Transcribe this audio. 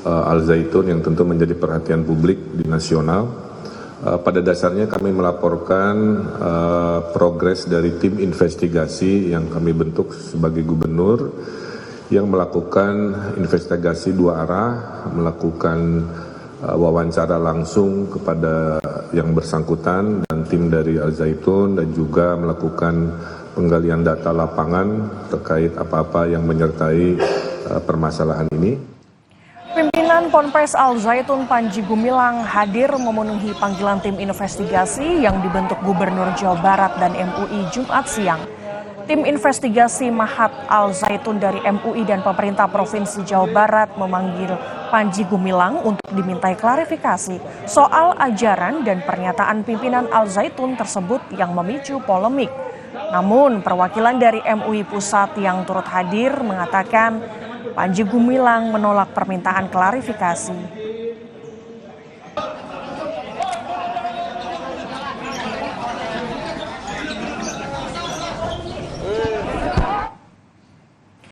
Al Zaitun yang tentu menjadi perhatian publik di nasional. Pada dasarnya kami melaporkan progres dari tim investigasi yang kami bentuk sebagai gubernur yang melakukan investigasi dua arah, melakukan wawancara langsung kepada yang bersangkutan dan tim dari Al Zaitun dan juga melakukan penggalian data lapangan terkait apa-apa yang menyertai permasalahan ini. Pimpinan Ponpes Al Zaitun Panji Gumilang hadir memenuhi panggilan tim investigasi yang dibentuk Gubernur Jawa Barat dan MUI Jumat siang. Tim investigasi Mahat Al Zaitun dari MUI dan pemerintah Provinsi Jawa Barat memanggil Panji Gumilang untuk dimintai klarifikasi soal ajaran dan pernyataan pimpinan Al Zaitun tersebut yang memicu polemik. Namun perwakilan dari MUI Pusat yang turut hadir mengatakan Panji Gumilang menolak permintaan klarifikasi.